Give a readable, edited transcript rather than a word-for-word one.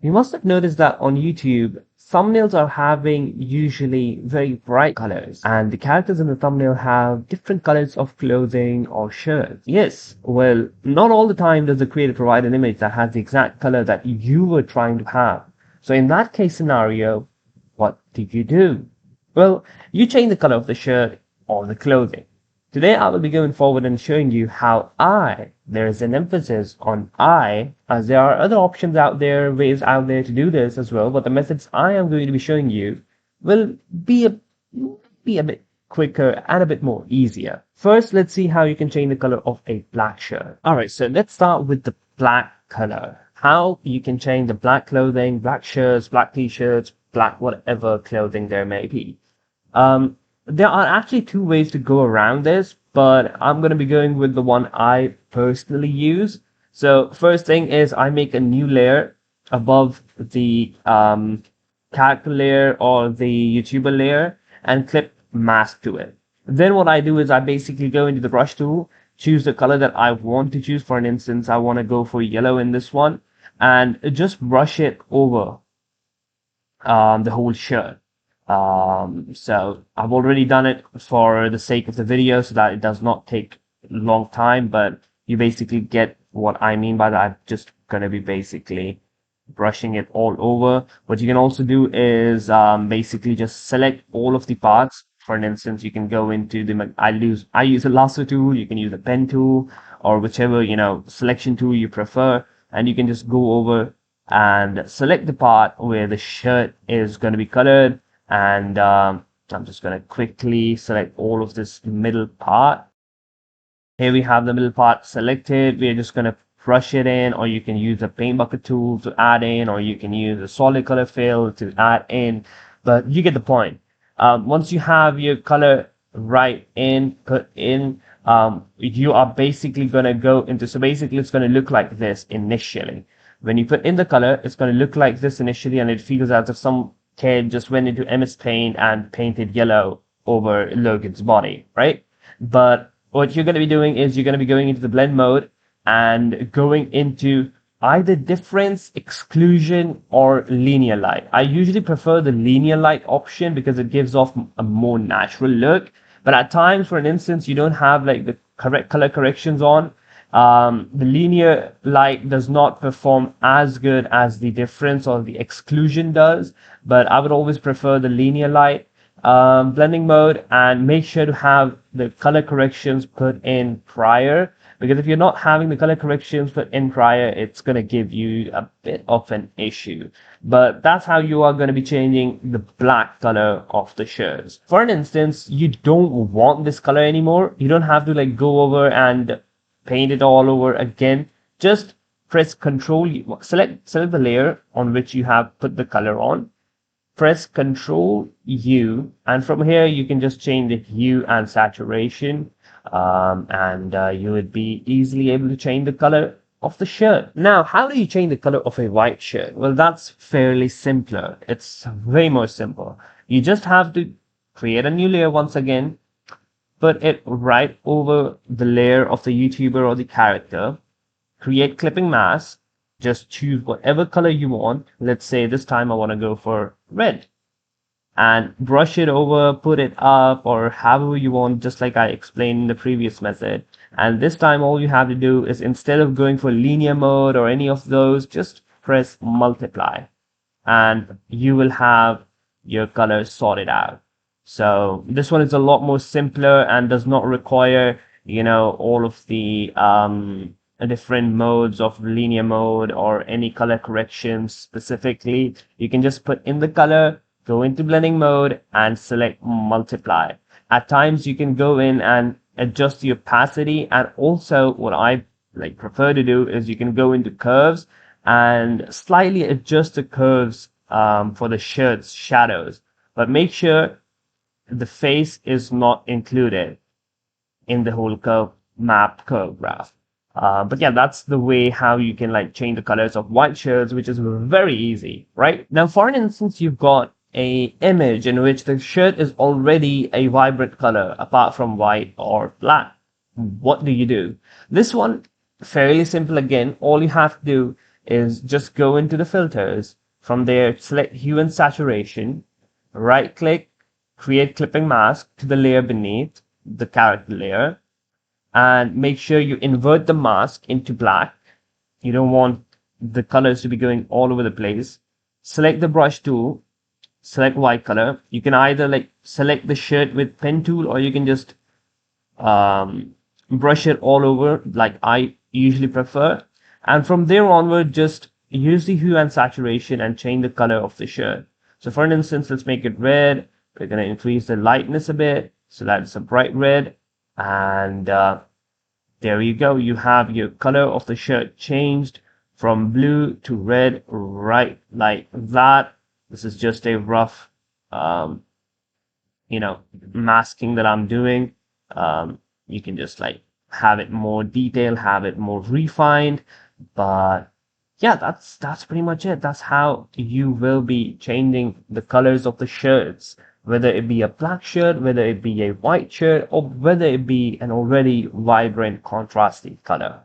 You must have noticed that on YouTube, thumbnails are having usually very bright colors, and the characters in the thumbnail have different colors of clothing or shirts. Yes, well, not all the time does the creator provide an image that has the exact color that you were trying to have. So in that case scenario, what did you do? Well, you change the color of the shirt or the clothing. Today I will be going forward and showing you how there is an emphasis on as there are other options out there, ways out there to do this as well, but the methods I am going to be showing you will be a bit quicker and a bit more easier. First, let's see how you can change the color of a black shirt. Alright, so let's start with the black color. How you can change the black clothing, black shirts, black t-shirts, black whatever clothing there may be. There are actually two ways to go around this, but I'm going to be going with the one I personally use. So first thing is I make a new layer above the character layer or the YouTuber layer and clip mask to it. Then what I do is I basically go into the brush tool, choose the color that I want to choose. For an instance, I want to go for yellow in this one and just brush it over the whole shirt. So I've already done it for the sake of the video so that it does not take a long time, but you basically get what I mean by that. I'm just going to be basically brushing it all over. What you can also do is basically just select all of the parts. For an instance, you can go into I use a lasso tool, you can use a pen tool or whichever, selection tool you prefer, and you can just go over and select the part where the shirt is going to be colored. And I'm just going to quickly select all of this middle part. Here we have the middle part selected. We're just going to brush it in, or you can use a paint bucket tool to add in, or you can use a solid color fill to add in, but you get the point. Once you have your color put in, you are basically going to go into, so basically it's going to look like this initially. When you put in the color, it's going to look like this initially, and it feels as if some kid just went into MS Paint and painted yellow over Logan's body, right? But what you're going to be doing is you're going to be going into the blend mode and going into either difference, exclusion, or linear light. I usually prefer the linear light option because it gives off a more natural look. But at times, for an instance, you don't have like the correct color corrections on. The linear light does not perform as good as the difference or the exclusion does, but I would always prefer the linear light blending mode, and make sure to have the color corrections put in prior, because if you're not having the color corrections put in prior, it's going to give you a bit of an issue. But that's how you are going to be changing the black color of the shirts. For an instance, you don't want this color anymore. You don't have to like go over and paint it all over again. Just press Control, select the layer on which you have put the color on. Press Control U, and from here you can just change the hue and saturation, and you would be easily able to change the color of the shirt. Now, how do you change the color of a white shirt? Well, that's fairly simpler. It's way more simple. You just have to create a new layer once again, put it right over the layer of the YouTuber or the character, create clipping mask, just choose whatever color you want. Let's say this time I want to go for red, and brush it over, put it up, or however you want, just like I explained in the previous method. And this time all you have to do is, instead of going for linear mode or any of those, just press multiply, and you will have your colors sorted out. So this one is a lot more simpler and does not require, all of the different modes of linear mode or any color corrections specifically. You can just put in the color, go into blending mode, and select multiply. At times you can go in and adjust the opacity, and also what I prefer to do is you can go into curves and slightly adjust the curves for the shirt's shadows, but make sure the face is not included in the whole curve graph. But yeah, that's the way how you can change the colors of white shirts, which is very easy, right? Now, for an instance, you've got a image in which the shirt is already a vibrant color apart from white or black. What do you do? This one, fairly simple again. All you have to do is just go into the filters. From there, select hue and saturation, right click, create clipping mask to the layer beneath the character layer, and make sure you invert the mask into black. You don't want the colors to be going all over the place. Select the brush tool, select white color. You can either like select the shirt with pen tool, or you can just brush it all over like I usually prefer. And from there onward, just use the hue and saturation and change the color of the shirt. So for instance, let's make it red. We're going to increase the lightness a bit so that it's a bright red. And there you go. You have your color of the shirt changed from blue to red, right like that. This is just a rough, um, masking that I'm doing. You can just like have it more detailed, have it more refined. But yeah, that's pretty much it. That's how you will be changing the colors of the shirts, whether it be a black shirt, whether it be a white shirt, or whether it be an already vibrant, contrasty color.